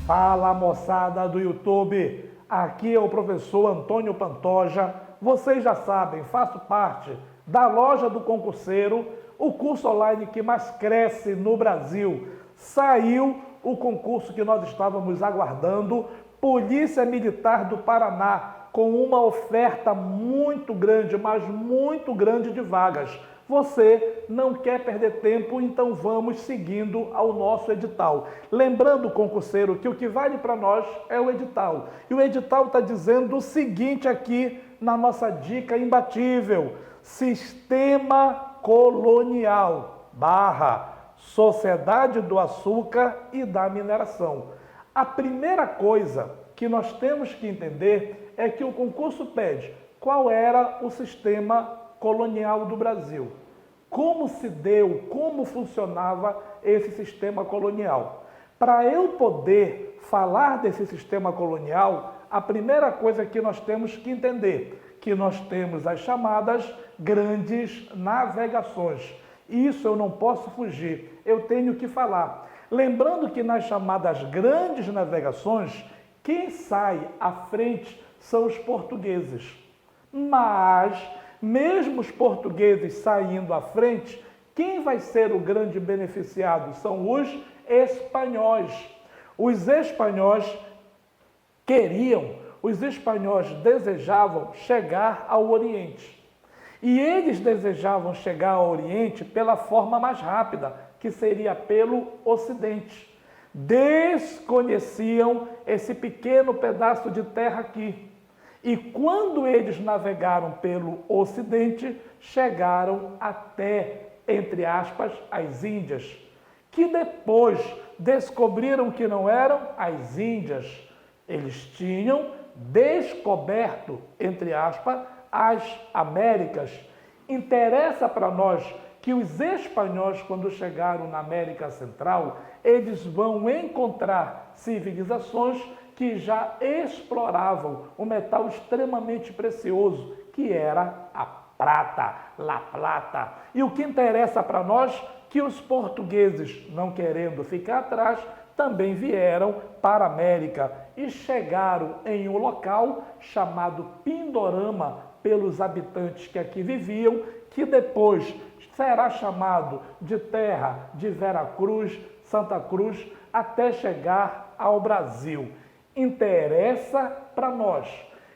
Fala, moçada do YouTube, aqui é o professor Antônio Pantoja. Vocês já sabem, faço parte da Loja do Concurseiro, o curso online que mais cresce no Brasil. Saiu o concurso que nós estávamos aguardando, Polícia Militar do Paraná, com uma oferta muito grande, mas muito grande de vagas. Você não quer perder tempo, então vamos seguindo ao nosso edital. Lembrando, concurseiro, que o que vale para nós é o edital. E o edital está dizendo o seguinte aqui na nossa dica imbatível: Sistema Colonial / Sociedade do Açúcar e da Mineração. A primeira coisa que nós temos que entender é que o concurso pede qual era o sistema colonial do Brasil. Como se deu, como funcionava esse sistema colonial. Para eu poder falar desse sistema colonial, a primeira coisa que nós temos que entender, que nós temos as chamadas grandes navegações. Isso eu não posso fugir, eu tenho que falar. Lembrando que nas chamadas grandes navegações, quem sai à frente são os portugueses. Mas, mesmo os portugueses saindo à frente, quem vai ser o grande beneficiado são os espanhóis. Os espanhóis desejavam chegar ao Oriente. E eles desejavam chegar ao Oriente pela forma mais rápida, que seria pelo Ocidente. Desconheciam esse pequeno pedaço de terra aqui. E quando eles navegaram pelo Ocidente, chegaram até, entre aspas, as Índias, que depois descobriram que não eram as Índias. Eles tinham descoberto, entre aspas, as Américas. Interessa para nós que os espanhóis, quando chegaram na América Central, eles vão encontrar civilizações que já exploravam um metal extremamente precioso, que era a prata, La Plata. E o que interessa para nós, que os portugueses, não querendo ficar atrás, também vieram para a América e chegaram em um local chamado Pindorama, pelos habitantes que aqui viviam, que depois será chamado de terra de Veracruz, Santa Cruz, até chegar ao Brasil. Interessa para nós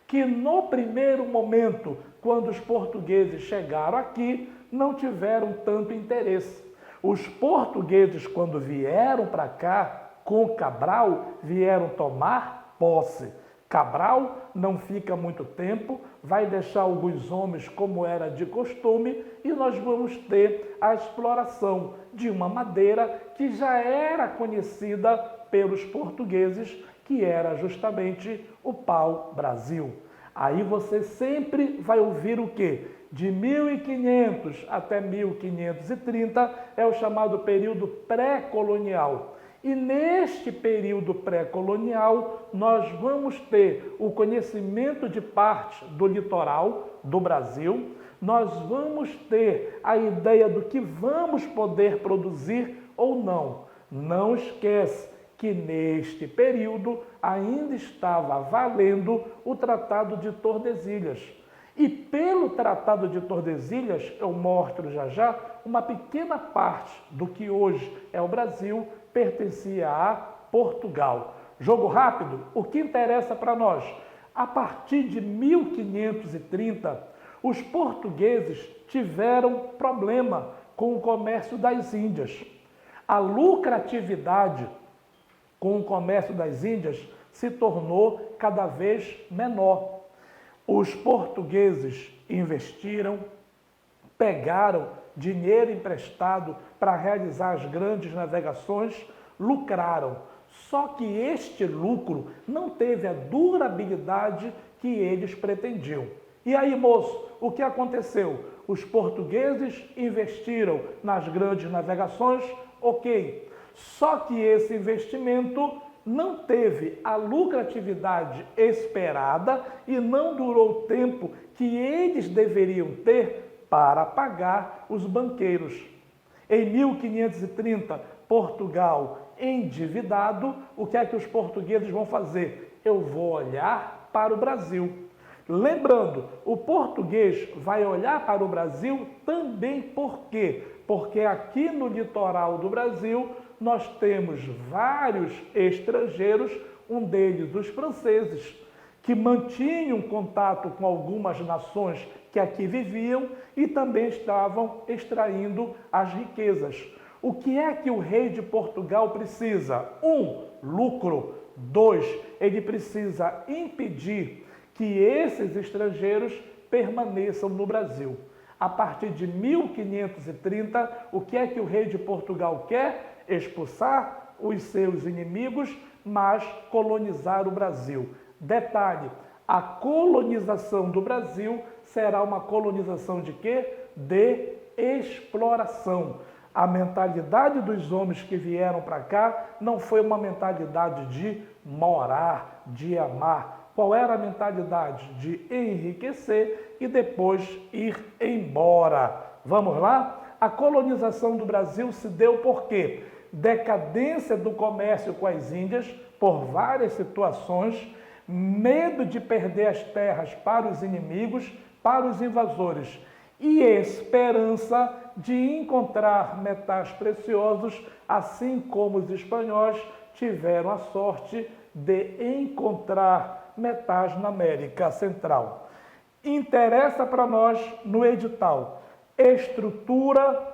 que no primeiro momento, quando os portugueses chegaram aqui, não tiveram tanto interesse. Os portugueses, quando vieram para cá com Cabral, vieram tomar posse. Cabral não fica muito tempo, vai deixar alguns homens como era de costume e nós vamos ter a exploração de uma madeira que já era conhecida pelos portugueses, que era justamente o pau-brasil. Aí você sempre vai ouvir o quê? De 1500 até 1530 é o chamado período pré-colonial. E neste período pré-colonial, nós vamos ter o conhecimento de parte do litoral do Brasil, nós vamos ter a ideia do que vamos poder produzir ou não. Não esquece que neste período ainda estava valendo o Tratado de Tordesilhas. E pelo Tratado de Tordesilhas, eu mostro já uma pequena parte do que hoje é o Brasil, pertencia a Portugal. Jogo rápido, o que interessa para nós? A partir de 1530, os portugueses tiveram problema com o comércio das Índias. A lucratividade com o comércio das Índias se tornou cada vez menor. Os portugueses investiram, pegaram dinheiro emprestado para realizar as grandes navegações, lucraram. Só que este lucro não teve a durabilidade que eles pretendiam. E aí, moço, o que aconteceu? Os portugueses investiram nas grandes navegações, ok. Só que esse investimento não teve a lucratividade esperada e não durou o tempo que eles deveriam ter para pagar os banqueiros. Em 1530, Portugal endividado, o que é que os portugueses vão fazer? Eu vou olhar para o Brasil. Lembrando, o português vai olhar para o Brasil também por quê? Porque aqui no litoral do Brasil nós temos vários estrangeiros, um deles os franceses, que mantinham contato com algumas nações que aqui viviam e também estavam extraindo as riquezas. O que é que o rei de Portugal precisa? 1, lucro. 2, ele precisa impedir que esses estrangeiros permaneçam no Brasil. A partir de 1530, o que é que o rei de Portugal quer? Expulsar os seus inimigos, mas colonizar o Brasil. Detalhe, a colonização do Brasil será uma colonização de quê? De exploração. A mentalidade dos homens que vieram para cá não foi uma mentalidade de morar, de amar. Qual era a mentalidade? De enriquecer e depois ir embora. Vamos lá? A colonização do Brasil se deu por quê? Decadência do comércio com as Índias, por várias situações, medo de perder as terras para os inimigos, para os invasores, e esperança de encontrar metais preciosos, assim como os espanhóis tiveram a sorte de encontrar metais na América Central. Interessa para nós no edital estrutura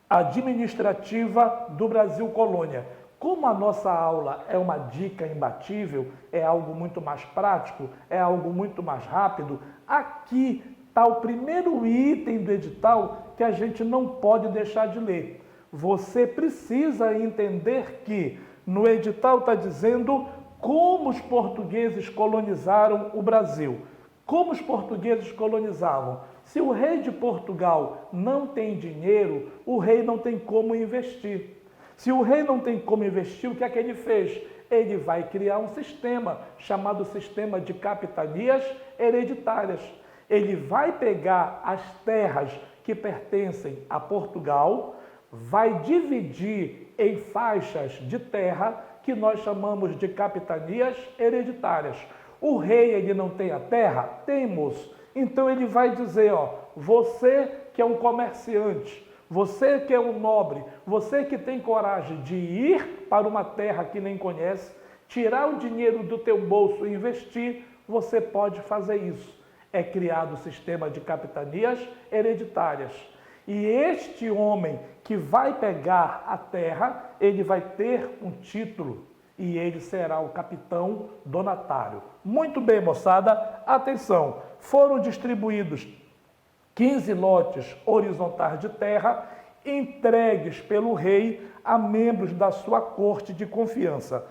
administrativa do Brasil Colônia. Como a nossa aula é uma dica imbatível, é algo muito mais prático, é algo muito mais rápido, aqui está o primeiro item do edital que a gente não pode deixar de ler. Você precisa entender que no edital está dizendo como os portugueses colonizaram o Brasil. Como os portugueses colonizavam? Se o rei de Portugal não tem dinheiro, o rei não tem como investir. Se o rei não tem como investir, o que é que ele fez? Ele vai criar um sistema chamado sistema de capitanias hereditárias. Ele vai pegar as terras que pertencem a Portugal, vai dividir em faixas de terra que nós chamamos de capitanias hereditárias. O rei, ele não tem a terra? Tem, moço. Então ele vai dizer, ó, você que é um comerciante, você que é um nobre, você que tem coragem de ir para uma terra que nem conhece, tirar o dinheiro do teu bolso e investir, você pode fazer isso. É criado o sistema de capitanias hereditárias. E este homem que vai pegar a terra, ele vai ter um título e ele será o capitão donatário. Muito bem, moçada, atenção, foram distribuídos 15 lotes horizontais de terra entregues pelo rei a membros da sua corte de confiança.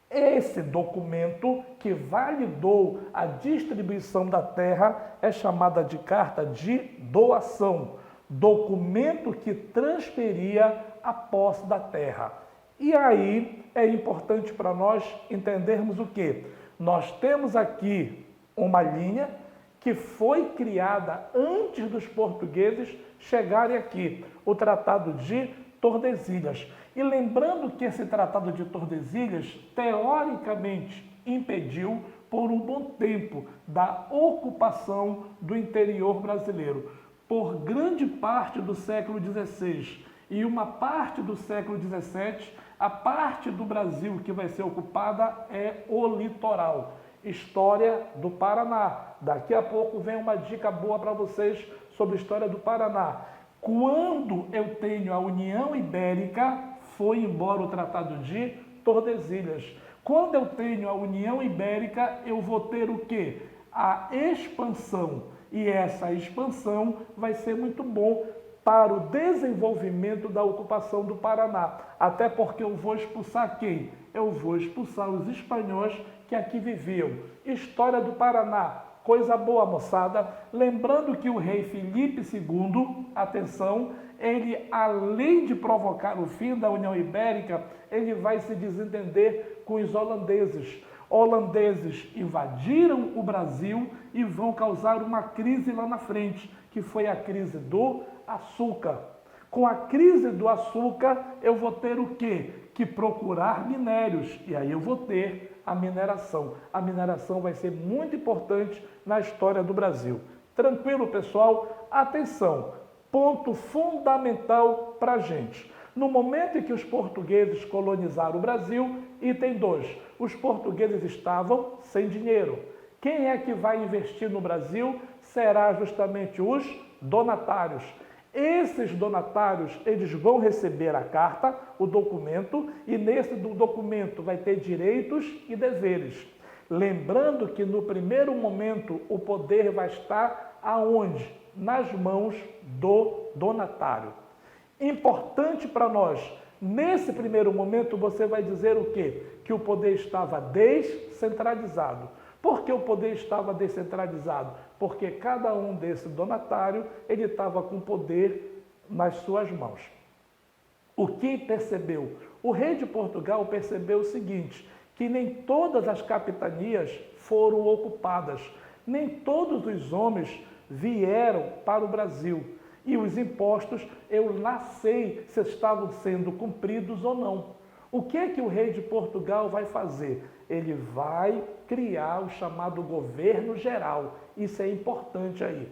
Esse documento que validou a distribuição da terra é chamada de carta de doação, documento que transferia a posse da terra. E aí é importante para nós entendermos o quê? Nós temos aqui uma linha que foi criada antes dos portugueses chegarem aqui, o Tratado de Tordesilhas. E lembrando que esse Tratado de Tordesilhas, teoricamente, impediu por um bom tempo da ocupação do interior brasileiro. Por grande parte do século XVI e uma parte do século XVII, a parte do Brasil que vai ser ocupada é o litoral. História do Paraná. Daqui a pouco vem uma dica boa para vocês sobre a história do Paraná. Quando eu tenho a União Ibérica, foi embora o Tratado de Tordesilhas. Quando eu tenho a União Ibérica, eu vou ter o quê? A expansão. E essa expansão vai ser muito bom para o desenvolvimento da ocupação do Paraná. Até porque eu vou expulsar quem? Eu vou expulsar os espanhóis que aqui viviam. História do Paraná. Coisa boa, moçada. Lembrando que o rei Filipe II, atenção, ele, além de provocar o fim da União Ibérica, ele vai se desentender com os holandeses. Holandeses invadiram o Brasil e vão causar uma crise lá na frente, que foi a crise do açúcar. Com a crise do açúcar, eu vou ter o quê? Que procurar minérios, e aí eu vou ter a mineração. A mineração vai ser muito importante na história do Brasil. Tranquilo, pessoal? Atenção, ponto fundamental para a gente. No momento em que os portugueses colonizaram o Brasil, item 2, os portugueses estavam sem dinheiro. Quem é que vai investir no Brasil? Será justamente os donatários. Esses donatários, eles vão receber a carta, o documento, e nesse documento vai ter direitos e deveres. Lembrando que no primeiro momento o poder vai estar aonde? Nas mãos do donatário. Importante para nós, nesse primeiro momento você vai dizer o quê? Que o poder estava descentralizado. Por que o poder estava descentralizado? Porque cada um desse donatário, ele estava com poder nas suas mãos. O que percebeu? O rei de Portugal percebeu o seguinte, que nem todas as capitanias foram ocupadas, nem todos os homens vieram para o Brasil. E os impostos, eu não sei se estavam sendo cumpridos ou não. O que é que o rei de Portugal vai fazer? Ele vai criar o chamado governo geral. Isso é importante aí.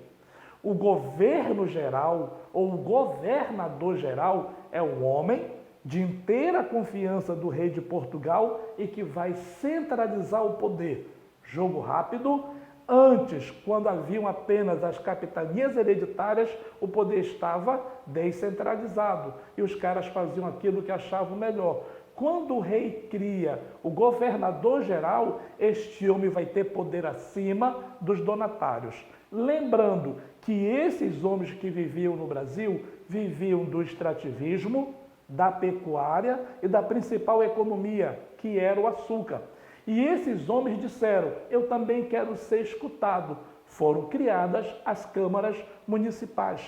O governo geral, ou o governador geral, é um homem de inteira confiança do rei de Portugal e que vai centralizar o poder. Jogo rápido. Antes, quando haviam apenas as capitanias hereditárias, o poder estava descentralizado e os caras faziam aquilo que achavam melhor. Quando o rei cria o governador geral, este homem vai ter poder acima dos donatários. Lembrando que esses homens que viviam no Brasil, viviam do extrativismo, da pecuária e da principal economia, que era o açúcar. E esses homens disseram, eu também quero ser escutado. Foram criadas as câmaras municipais.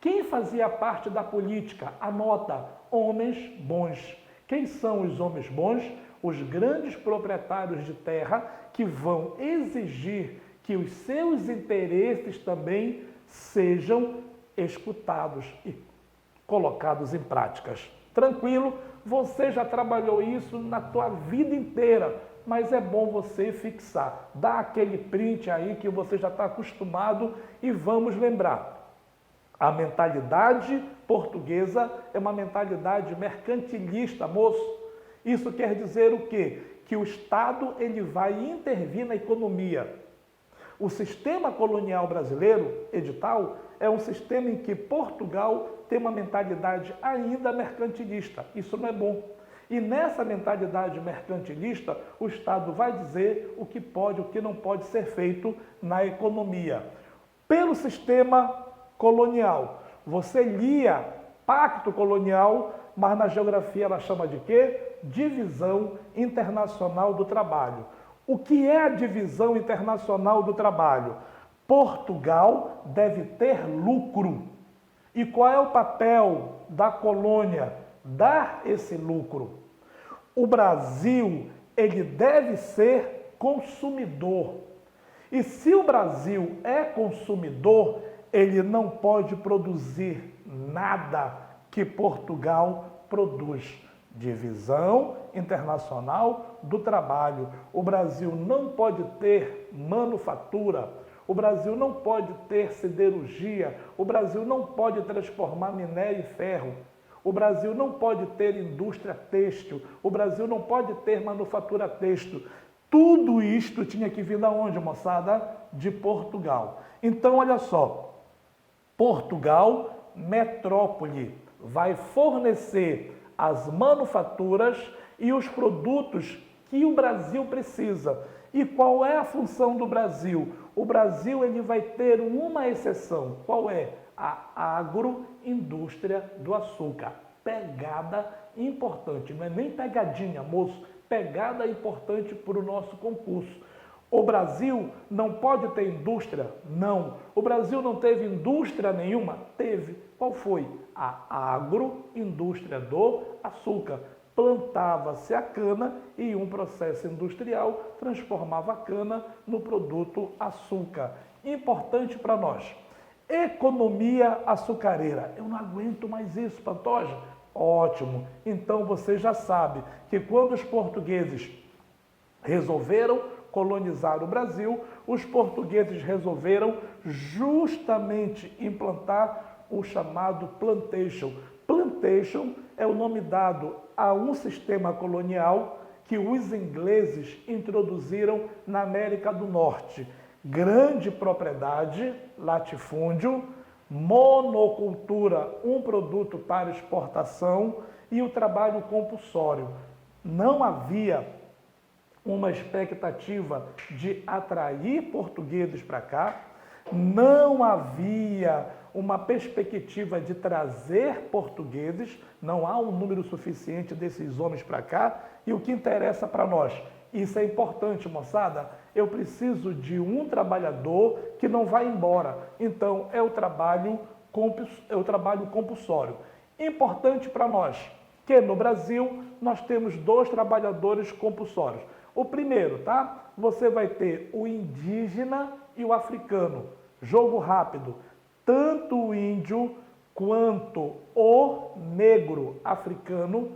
Quem fazia parte da política? Anota, homens bons. Quem são os homens bons? Os grandes proprietários de terra que vão exigir que os seus interesses também sejam escutados e colocados em práticas. Tranquilo? Você já trabalhou isso na tua vida inteira, mas é bom você fixar. Dá aquele print aí que você já está acostumado e vamos lembrar. A mentalidade portuguesa é uma mentalidade mercantilista, moço. Isso quer dizer o quê? Que o Estado ele vai intervir na economia. O sistema colonial brasileiro, edital, é um sistema em que Portugal tem uma mentalidade ainda mercantilista. Isso não é bom. E nessa mentalidade mercantilista, o Estado vai dizer o que pode e o que não pode ser feito na economia. Pelo sistema colonial, você lia pacto colonial, mas na geografia ela chama de quê? Divisão Internacional do Trabalho. O que é a Divisão Internacional do Trabalho? Portugal deve ter lucro. E qual é o papel da colônia? Dar esse lucro. O Brasil, ele deve ser consumidor. E se o Brasil é consumidor, ele não pode produzir nada que Portugal produz. Divisão Internacional do Trabalho. O Brasil não pode ter manufatura. O Brasil não pode ter siderurgia. O Brasil não pode transformar minério e ferro. O Brasil não pode ter indústria têxtil. O Brasil não pode ter manufatura têxtil. Tudo isto tinha que vir de onde, moçada? De Portugal. Então, olha só. Portugal, metrópole, vai fornecer as manufaturas e os produtos que o Brasil precisa. E qual é a função do Brasil? O Brasil ele vai ter uma exceção. Qual é? A agroindústria do açúcar. Pegada importante. Não é nem pegadinha, moço. Pegada importante para o nosso concurso. O Brasil não pode ter indústria? Não. O Brasil não teve indústria nenhuma? Teve. Qual foi? A agroindústria do açúcar. Plantava-se a cana e um processo industrial transformava a cana no produto açúcar. Importante para nós. Economia açucareira. Eu não aguento mais isso, Pantoja. Ótimo. Então você já sabe que quando os portugueses resolveram colonizar o Brasil, os portugueses resolveram justamente implantar o chamado plantation. Plantation é o nome dado a um sistema colonial que os ingleses introduziram na América do Norte. Grande propriedade, latifúndio, monocultura, um produto para exportação e o trabalho compulsório. Não havia uma expectativa de atrair portugueses para cá, não havia uma perspectiva de trazer portugueses, não há um número suficiente desses homens para cá, e o que interessa para nós? Isso é importante, moçada. Eu preciso de um trabalhador que não vai embora. Então, é o trabalho compulsório. Importante para nós, que no Brasil nós temos 2 trabalhadores compulsórios. O primeiro, tá? Você vai ter o indígena e o africano. Jogo rápido. Tanto o índio quanto o negro africano,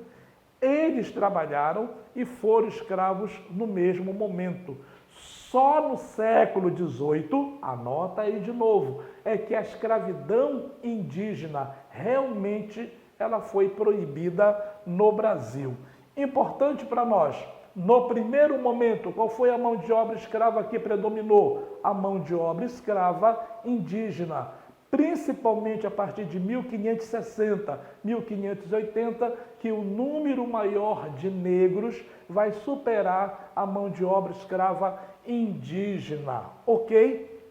eles trabalharam e foram escravos no mesmo momento. Só no século XVIII, anota aí de novo, é que a escravidão indígena realmente ela foi proibida no Brasil. Importante para nós, no primeiro momento, qual foi a mão de obra escrava que predominou? A mão de obra escrava indígena. Principalmente a partir de 1560, 1580, que o número maior de negros vai superar a mão de obra escrava indígena, ok?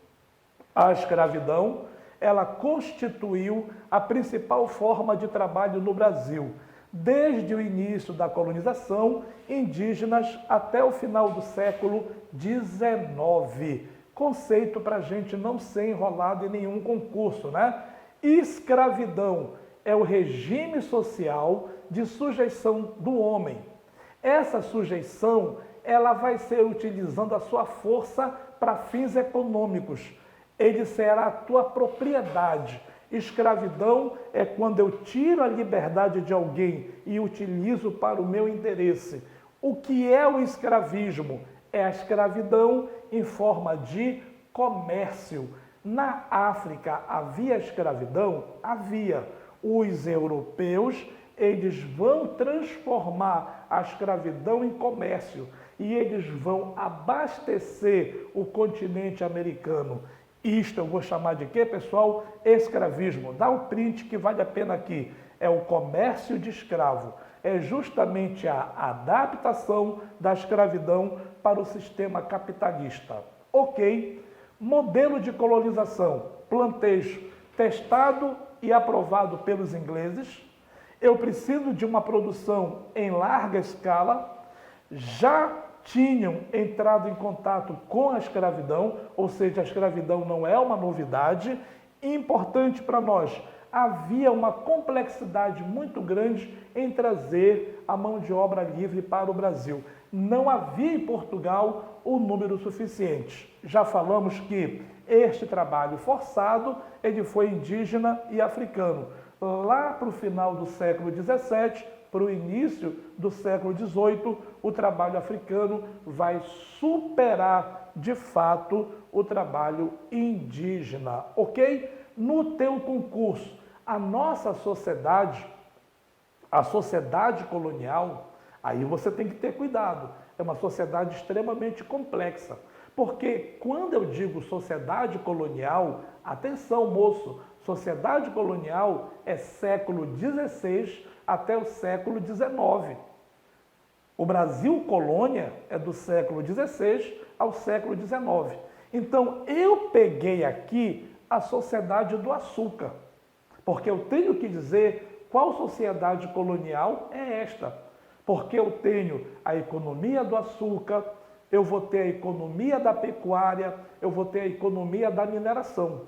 A escravidão, ela constituiu a principal forma de trabalho no Brasil. Desde o início da colonização, indígenas até o final do século XIX. Conceito para a gente não ser enrolado em nenhum concurso, né? Escravidão é o regime social de sujeição do homem. Essa sujeição, ela vai ser utilizando a sua força para fins econômicos. Ele será a tua propriedade. Escravidão é quando eu tiro a liberdade de alguém e utilizo para o meu interesse. O que é o escravismo? É a escravidão em forma de comércio. Na África havia escravidão? Havia. Os europeus, eles vão transformar a escravidão em comércio e eles vão abastecer o continente americano. Isto eu vou chamar de quê, pessoal? Escravismo. Dá um print que vale a pena aqui. É o comércio de escravo. É justamente a adaptação da escravidão para o sistema capitalista. Ok. Modelo de colonização. Plantation. Testado e aprovado pelos ingleses. Eu preciso de uma produção em larga escala. Já tinham entrado em contato com a escravidão, ou seja, a escravidão não é uma novidade. Importante para nós, havia uma complexidade muito grande em trazer a mão de obra livre para o Brasil. Não havia em Portugal o número suficiente. Já falamos que este trabalho forçado, ele foi indígena e africano. Lá para o final do século XVII, para o início do século XVIII, o trabalho africano vai superar, de fato, o trabalho indígena, ok? No teu concurso, a nossa sociedade, a sociedade colonial, aí você tem que ter cuidado, é uma sociedade extremamente complexa, porque quando eu digo sociedade colonial, atenção moço, sociedade colonial é século XVI até o século XIX. O Brasil colônia é do século XVI ao século XIX. Então, eu peguei aqui a sociedade do açúcar, porque eu tenho que dizer qual sociedade colonial é esta. Porque eu tenho a economia do açúcar, eu vou ter a economia da pecuária, eu vou ter a economia da mineração.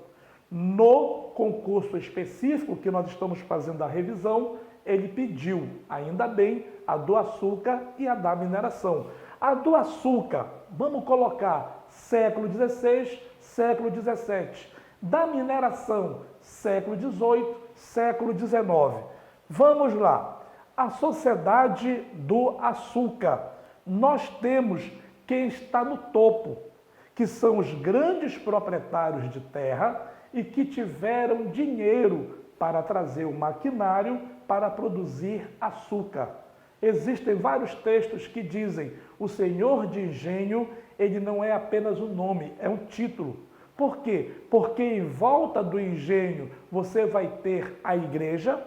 No concurso específico que nós estamos fazendo a revisão, ele pediu, ainda bem, a do açúcar e a da mineração. A do açúcar, vamos colocar século XVI, século XVII. Da mineração, século XVIII, século XIX. Vamos lá. A sociedade do açúcar. Nós temos quem está no topo, que são os grandes proprietários de terra e que tiveram dinheiro para trazer o maquinário para produzir açúcar. Existem vários textos que dizem o senhor de engenho, ele não é apenas um nome, é um título. Por quê? Porque em volta do engenho você vai ter a igreja,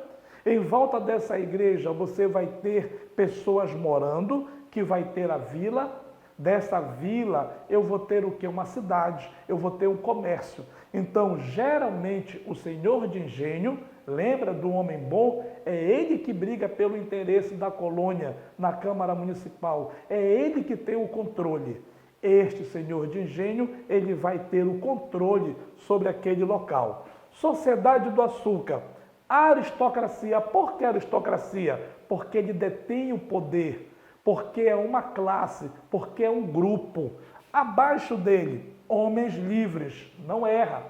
em volta dessa igreja você vai ter pessoas morando, que vai ter a vila. Dessa vila eu vou ter o quê? Uma cidade, eu vou ter um comércio. Então, geralmente, o senhor de engenho, lembra do homem bom? É ele que briga pelo interesse da colônia na Câmara Municipal. É ele que tem o controle. Este senhor de engenho, ele vai ter o controle sobre aquele local. Sociedade do açúcar. Aristocracia. Por que aristocracia? Porque ele detém o poder. Porque é uma classe, porque é um grupo. Abaixo dele, homens livres, não erra.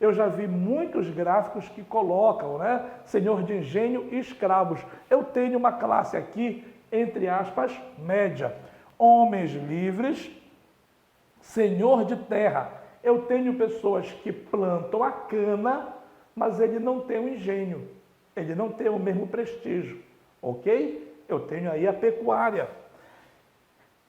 Eu já vi muitos gráficos que colocam, né? Senhor de engenho e escravos. Eu tenho uma classe aqui, entre aspas, média. Homens livres, senhor de terra. Eu tenho pessoas que plantam a cana, mas ele não tem o engenho. Ele não tem o mesmo prestígio, ok? Eu tenho aí a pecuária.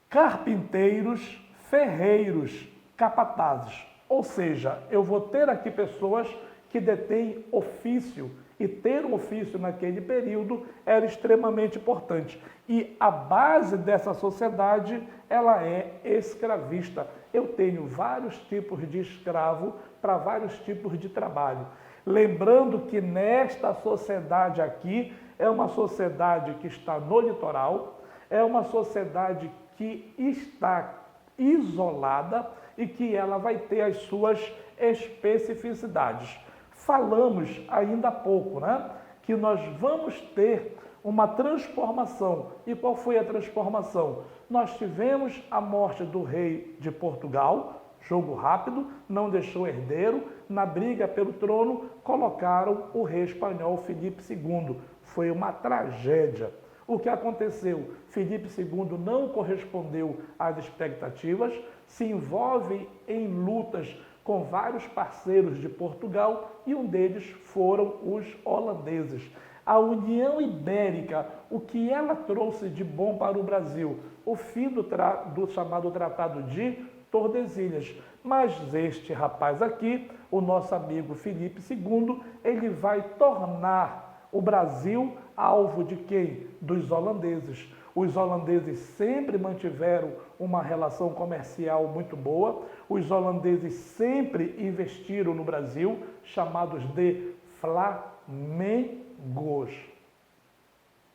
Carpinteiros, ferreiros, capatazes. Ou seja, eu vou ter aqui pessoas que detêm ofício, e ter um ofício naquele período era extremamente importante. E a base dessa sociedade, ela é escravista. Eu tenho vários tipos de escravo para vários tipos de trabalho. Lembrando que nesta sociedade aqui, é uma sociedade que está no litoral, é uma sociedade que está isolada e que ela vai ter as suas especificidades. Falamos ainda há pouco, né? Que nós vamos ter uma transformação. E qual foi a transformação? Nós tivemos a morte do rei de Portugal, jogo rápido, não deixou herdeiro, na briga pelo trono colocaram o rei espanhol Filipe II. Foi uma tragédia. O que aconteceu? Filipe II não correspondeu às expectativas, se envolve em lutas com vários parceiros de Portugal e um deles foram os holandeses. A União Ibérica, o que ela trouxe de bom para o Brasil? O fim do chamado Tratado de Tordesilhas. Mas este rapaz aqui, o nosso amigo Filipe II, ele vai tornar o Brasil alvo de quem? Dos holandeses. Os holandeses sempre mantiveram uma relação comercial muito boa. Os holandeses sempre investiram no Brasil, chamados de flamengos.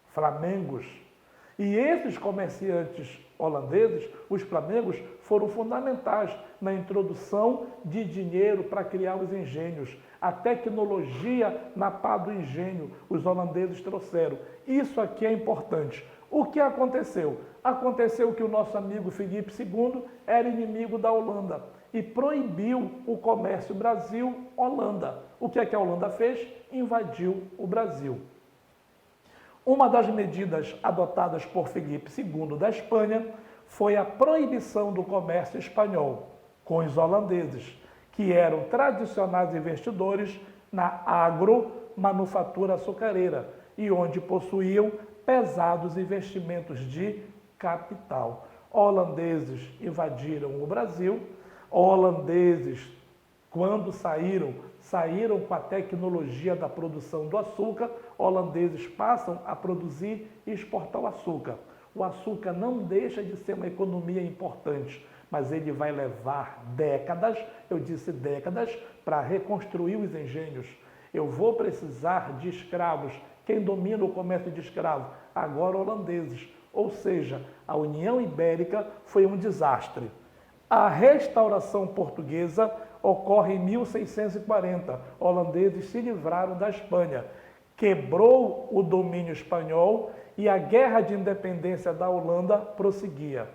Flamengos. E esses comerciantes holandeses, os flamengos, foram fundamentais na introdução de dinheiro para criar os engenhos. A tecnologia na pá do engenho, os holandeses trouxeram. Isso aqui é importante. O que aconteceu? Aconteceu que o nosso amigo Filipe II era inimigo da Holanda e proibiu o comércio Brasil-Holanda. O que é que a Holanda fez? Invadiu o Brasil. Uma das medidas adotadas por Filipe II da Espanha foi a proibição do comércio espanhol com os holandeses, que eram tradicionais investidores na agromanufatura açucareira e onde possuíam pesados investimentos de capital. Holandeses invadiram o Brasil, holandeses, quando saíram com a tecnologia da produção do açúcar, holandeses passam a produzir e exportar o açúcar. O açúcar não deixa de ser uma economia importante, mas ele vai levar décadas, eu disse décadas, para reconstruir os engenhos. Eu vou precisar de escravos. Quem domina o comércio de escravos? Agora holandeses. Ou seja, a União Ibérica foi um desastre. A restauração portuguesa ocorre em 1640. Holandeses se livraram da Espanha. Quebrou o domínio espanhol e a guerra de independência da Holanda prosseguia.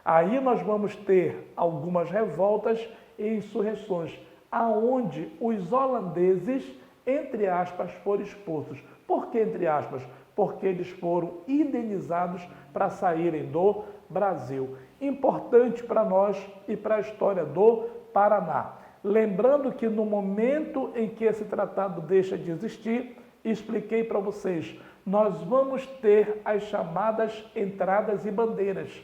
Aí nós vamos ter algumas revoltas e insurreições. aonde os holandeses, entre aspas, foram expulsos. Por que entre aspas? Porque eles foram indenizados para saírem do Brasil. Importante para nós e para a história do Paraná. Lembrando que no momento em que esse tratado deixa de existir, expliquei para vocês, nós vamos ter as chamadas entradas e bandeiras.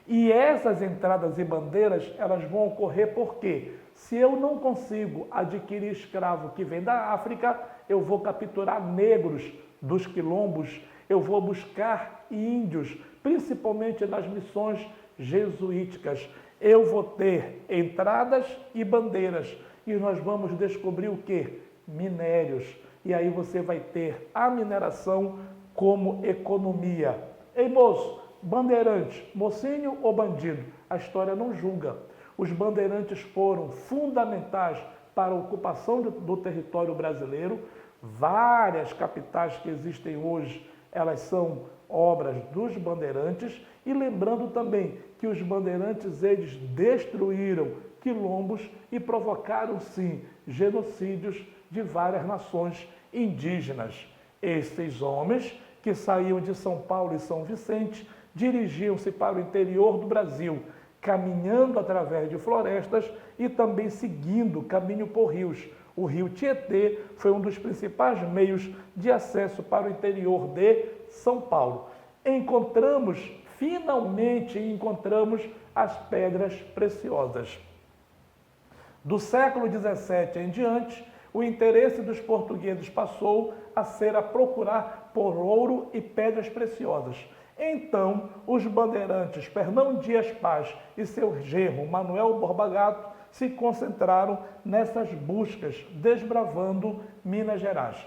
E essas entradas e bandeiras, elas vão ocorrer porque se eu não consigo adquirir escravo que vem da África, eu vou capturar negros dos quilombos, eu vou buscar índios, principalmente nas missões jesuíticas. Eu vou ter entradas e bandeiras e nós vamos descobrir o quê? Minérios. E aí você vai ter a mineração como economia. Ei, moço, bandeirante, mocinho ou bandido? A história não julga. Os bandeirantes foram fundamentais para a ocupação do território brasileiro. Várias capitais que existem hoje, elas são obras dos bandeirantes. E lembrando também que os bandeirantes, eles destruíram quilombos e provocaram, sim, genocídios de várias nações indígenas. Esses homens que saíam de São Paulo e São Vicente dirigiam-se para o interior do Brasil, caminhando através de florestas e também seguindo caminho por rios. O rio Tietê foi um dos principais meios de acesso para o interior de São Paulo. Finalmente encontramos as pedras preciosas. Do século XVII em diante, o interesse dos portugueses passou a ser a procurar por ouro e pedras preciosas. Então, os bandeirantes Fernão Dias Paz e seu genro Manuel Borba Gato se concentraram nessas buscas, desbravando Minas Gerais.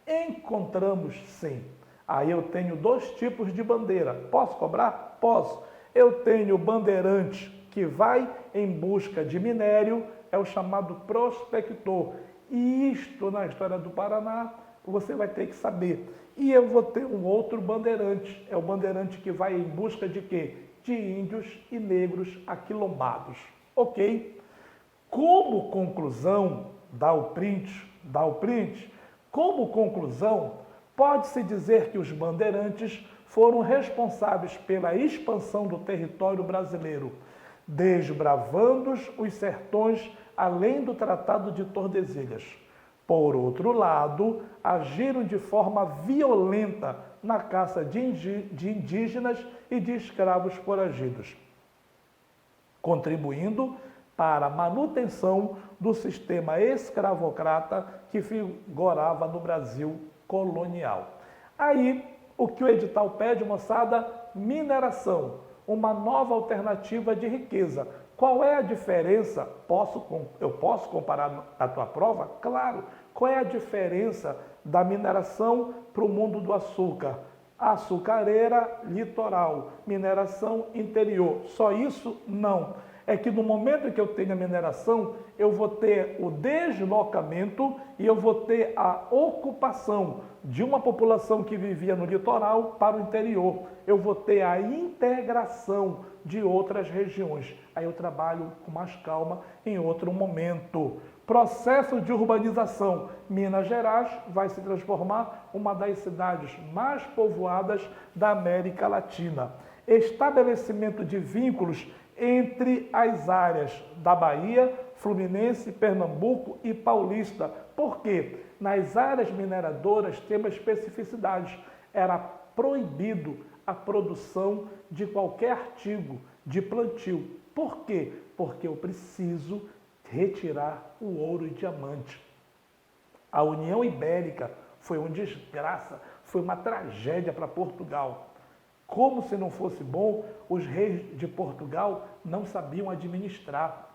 Encontramos, sim. Aí eu tenho dois tipos de bandeira. Posso cobrar? Posso. Eu tenho o bandeirante que vai em busca de minério, é o chamado prospector. E isto, na história do Paraná, você vai ter que saber. E eu vou ter um outro bandeirante, é o bandeirante que vai em busca de quê? De índios e negros aquilombados. Ok? Como conclusão, dá o print, como conclusão, pode-se dizer que os bandeirantes foram responsáveis pela expansão do território brasileiro, desbravando os sertões além do Tratado de Tordesilhas. Por outro lado, agiram de forma violenta na caça de indígenas e de escravos foragidos, contribuindo para a manutenção do sistema escravocrata que vigorava no Brasil colonial. Aí, o que o edital pede, moçada? Mineração, uma nova alternativa de riqueza. Qual é a diferença? Eu posso comparar a tua prova? Claro. Qual é a diferença da mineração para o mundo do açúcar? Açucareira litoral, mineração interior. Só isso? Não. É que no momento em que eu tenho a mineração, eu vou ter o deslocamento e eu vou ter a ocupação de uma população que vivia no litoral para o interior. Eu vou ter a integração de outras regiões. Aí eu trabalho com mais calma em outro momento. Processo de urbanização. Minas Gerais vai se transformar uma das cidades mais povoadas da América Latina. Estabelecimento de vínculos entre as áreas da Bahia, Fluminense, Pernambuco e Paulista. Por quê? Nas áreas mineradoras tem uma especificidade. Era proibido a produção de qualquer artigo de plantio. Por quê? Porque eu preciso retirar o ouro e diamante. A União Ibérica foi uma desgraça, foi uma tragédia para Portugal. Como se não fosse bom, os reis de Portugal não sabiam administrar,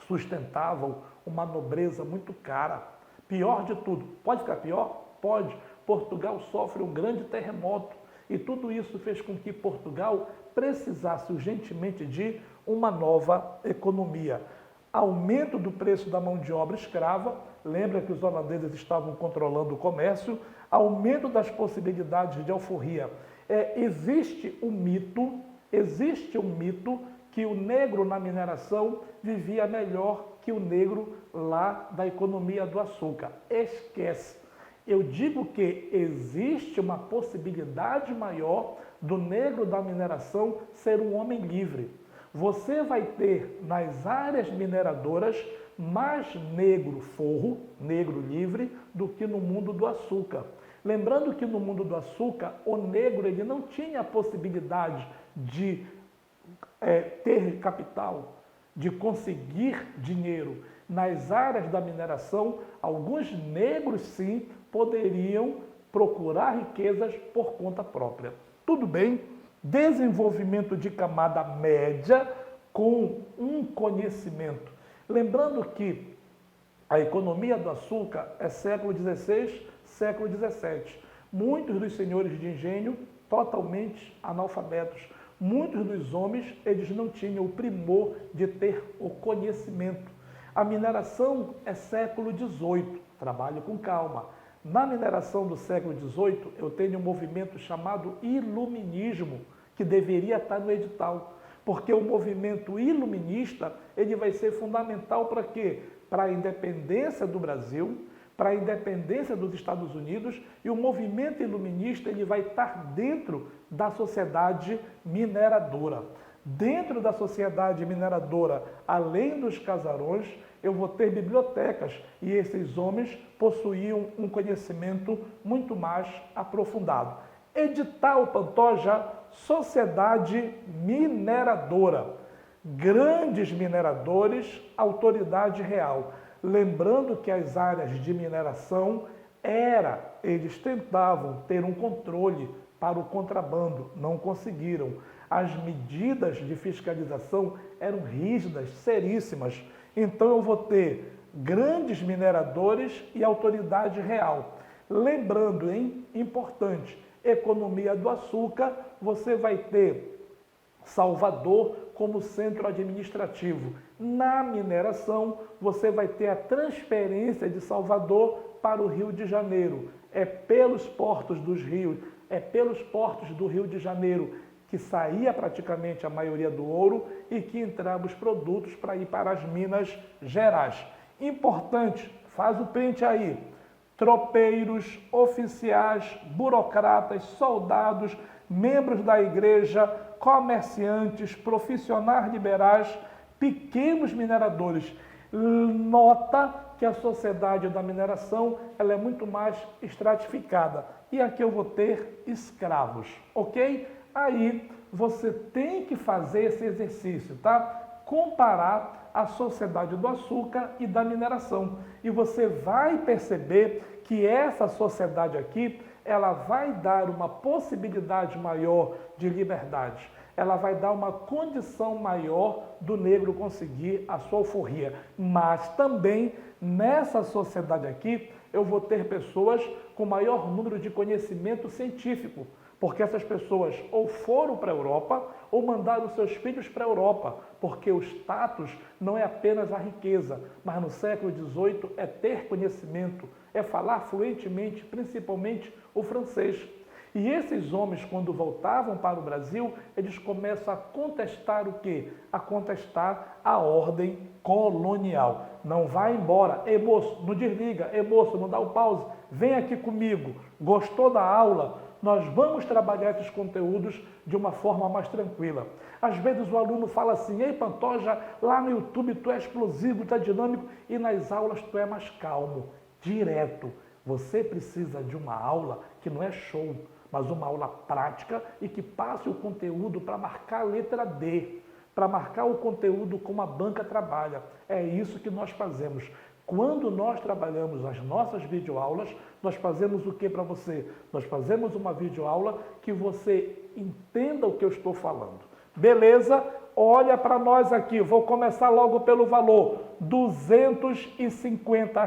sustentavam uma nobreza muito cara. Pior de tudo, pode ficar pior? Pode. Portugal sofre um grande terremoto e tudo isso fez com que Portugal precisasse urgentemente de uma nova economia. Aumento do preço da mão de obra escrava, lembra que os holandeses estavam controlando o comércio, aumento das possibilidades de alforria. Existe um mito que o negro na mineração vivia melhor que o negro lá da economia do açúcar. Esquece. Eu digo que existe uma possibilidade maior do negro da mineração ser um homem livre. Você vai ter nas áreas mineradoras mais negro forro, negro livre, do que no mundo do açúcar. Lembrando que no mundo do açúcar, o negro ele não tinha a possibilidade de ter capital, de conseguir dinheiro. Nas áreas da mineração, alguns negros sim poderiam procurar riquezas por conta própria. Tudo bem, desenvolvimento de camada média com um conhecimento. Lembrando que a economia do açúcar é século XVI, século XVII. Muitos dos senhores de engenho totalmente analfabetos. Muitos dos homens, eles não tinham o primor de ter o conhecimento. A mineração é século XVIII, trabalhe com calma. Na mineração do século XVIII, eu tenho um movimento chamado iluminismo, que deveria estar no edital. Porque o movimento iluminista, ele vai ser fundamental para quê? Para a independência do Brasil, para a independência dos Estados Unidos, e o movimento iluminista ele vai estar dentro da sociedade mineradora. Dentro da sociedade mineradora, além dos casarões, eu vou ter bibliotecas, e esses homens possuíam um conhecimento muito mais aprofundado. Edital Pantoja, sociedade mineradora. Grandes mineradores, autoridade real. Lembrando que as áreas de mineração eles tentavam ter um controle para o contrabando, não conseguiram. As medidas de fiscalização eram rígidas, seríssimas. Então eu vou ter grandes mineradores e autoridade real. Lembrando, importante, economia do açúcar, você vai ter Salvador como centro administrativo. Na mineração, você vai ter a transferência de Salvador para o Rio de Janeiro. É pelos portos do Rio de Janeiro que saía praticamente a maioria do ouro e que entravam os produtos para ir para as Minas Gerais. Importante, faz o print aí. Tropeiros, oficiais, burocratas, soldados, membros da igreja, comerciantes, profissionais liberais, pequenos mineradores. Nota que a sociedade da mineração ela é muito mais estratificada. E aqui eu vou ter escravos, ok? Aí você tem que fazer esse exercício, tá? Comparar a sociedade do açúcar e da mineração. E você vai perceber que essa sociedade aqui, ela vai dar uma possibilidade maior de liberdade. Ela vai dar uma condição maior do negro conseguir a sua alforria. Mas também, nessa sociedade aqui, eu vou ter pessoas com maior número de conhecimento científico, porque essas pessoas ou foram para a Europa ou mandaram seus filhos para a Europa, porque o status não é apenas a riqueza, mas no século XVIII é ter conhecimento, é falar fluentemente, principalmente o francês. E esses homens, quando voltavam para o Brasil, eles começam a contestar o quê? A contestar a ordem colonial. Não vai embora. Ei, moço, não desliga. Ei, moço, não dá o pause. Vem aqui comigo. Gostou da aula? Nós vamos trabalhar esses conteúdos de uma forma mais tranquila. Às vezes o aluno fala assim: ei, Pantoja, lá no YouTube tu é explosivo, tu é dinâmico, e nas aulas tu é mais calmo, direto. Você precisa de uma aula que não é show, mas uma aula prática e que passe o conteúdo para marcar a letra D, para marcar o conteúdo como a banca trabalha. É isso que nós fazemos. Quando nós trabalhamos as nossas videoaulas, nós fazemos o que para você? Nós fazemos uma videoaula que você entenda o que eu estou falando. Beleza? Olha para nós aqui, vou começar logo pelo valor, R$ 250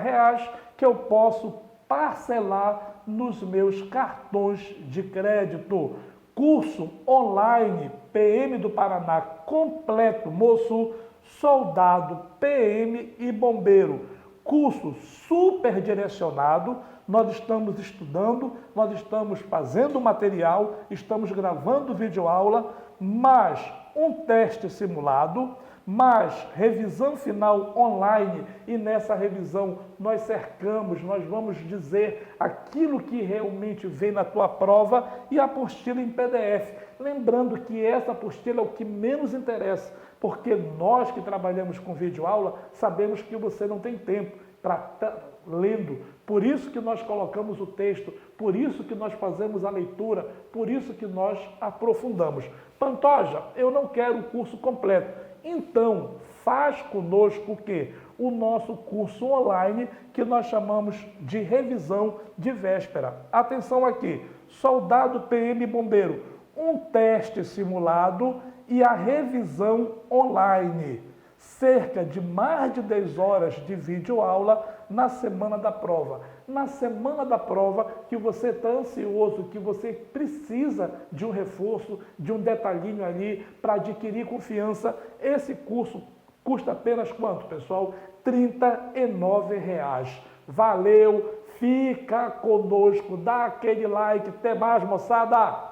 que eu posso parcelar nos meus cartões de crédito. Curso online PM do Paraná completo, moço, soldado, PM e bombeiro. Curso super direcionado, nós estamos estudando, nós estamos fazendo material, estamos gravando videoaula, mas um teste simulado, mais revisão final online, e nessa revisão nós cercamos, nós vamos dizer aquilo que realmente vem na tua prova, e a apostila em PDF. Lembrando que essa apostila é o que menos interessa, porque nós que trabalhamos com videoaula sabemos que você não tem tempo para estar lendo. Por isso que nós colocamos o texto, por isso que nós fazemos a leitura, por isso que nós aprofundamos. Pantoja, eu não quero o curso completo. Então, faz conosco o quê? O nosso curso online, que nós chamamos de revisão de véspera. Atenção aqui, soldado, PM, bombeiro, um teste simulado e a revisão online. Cerca de mais de 10 horas de videoaula na semana da prova. Na semana da prova que você está ansioso, que você precisa de um reforço, de um detalhinho ali para adquirir confiança, esse curso custa apenas quanto, pessoal? R$ 39,00. Valeu, fica conosco, dá aquele like, até mais, moçada!